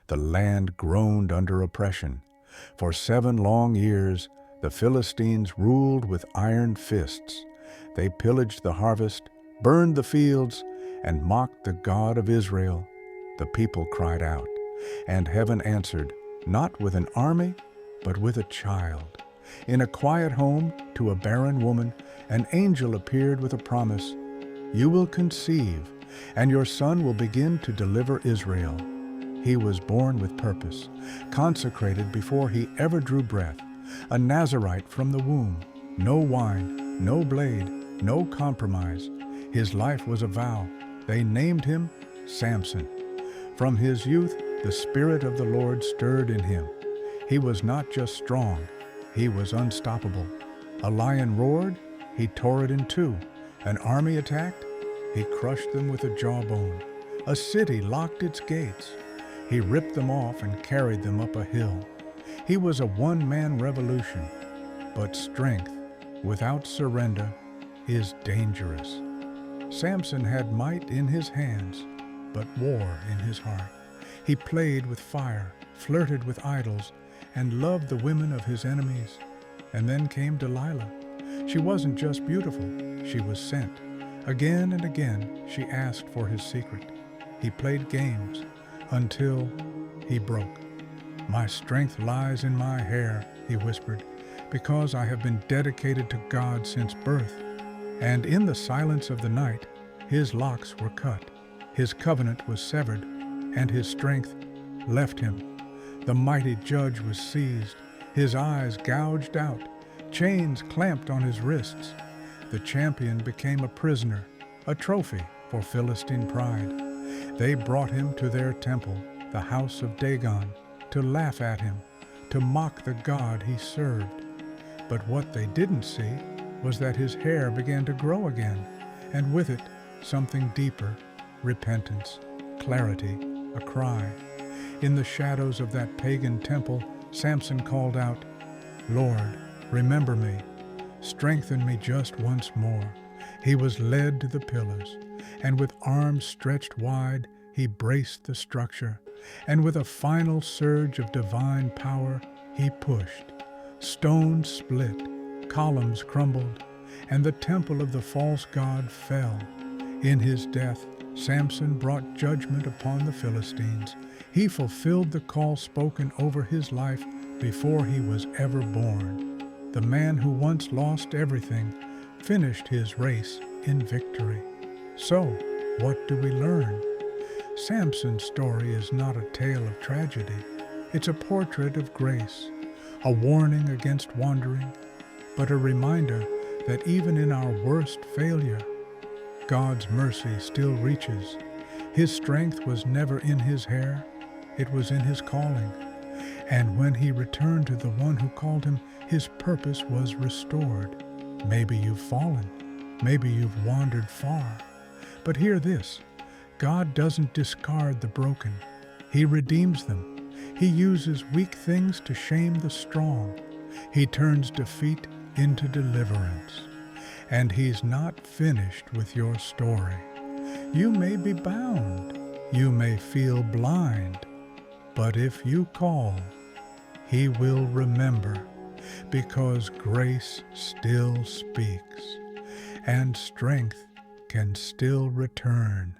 The land groaned under oppression. For 7 long years, the Philistines ruled with iron fists. They pillaged the harvest, burned the fields, and mocked the God of Israel. The people cried out, and heaven answered, not with an army, but with a child. In a quiet home, to a barren woman, an angel appeared with a promise. You will conceive, and your son will begin to deliver Israel. He was born with purpose, consecrated before he ever drew breath, a Nazirite from the womb. No wine, no blade, no compromise. His life was a vow. They named him Samson. From his youth, the Spirit of the Lord stirred in him. He was not just strong, he was unstoppable. A lion roared, he tore it in two. An army attacked, he crushed them with a jawbone. A city locked its gates. He ripped them off and carried them up a hill. He was a one-man revolution. But strength without surrender is dangerous. Samson had might in his hands, but war in his heart. He played with fire, flirted with idols, and loved the women of his enemies. And then came Delilah. She wasn't just beautiful, she was sent. Again and again she asked for his secret. He played games until he broke. My strength lies in my hair, he whispered, because I have been dedicated to God since birth. And in the silence of the night, his locks were cut, his covenant was severed, and his strength left him. The mighty judge was seized, his eyes gouged out, chains clamped on his wrists. The champion became a prisoner, a trophy for Philistine pride. They brought him to their temple, the house of Dagon, to laugh at him, to mock the God he served. But what they didn't see was that his hair began to grow again, and with it, something deeper, repentance, clarity, a cry. In the shadows of that pagan temple, Samson called out, Lord, remember me, strengthen me just once more. He was led to the pillars, and with arms stretched wide, he braced the structure, and with a final surge of divine power, he pushed. Stones split, columns crumbled, and the temple of the false god fell. In his death, Samson brought judgment upon the Philistines. He fulfilled the call spoken over his life before he was ever born. The man who once lost everything finished his race in victory. So, what do we learn? Samson's story is not a tale of tragedy. It's a portrait of grace, a warning against wandering, but a reminder that even in our worst failure, God's mercy still reaches. His strength was never in his hair, it was in his calling. And when he returned to the one who called him, his purpose was restored. Maybe you've fallen, maybe you've wandered far. But hear this, God doesn't discard the broken. He redeems them. He uses weak things to shame the strong. He turns defeat into deliverance. And he's not finished with your story. You may be bound. You may feel blind. But if you call, he will remember, because grace still speaks, and strength can still return.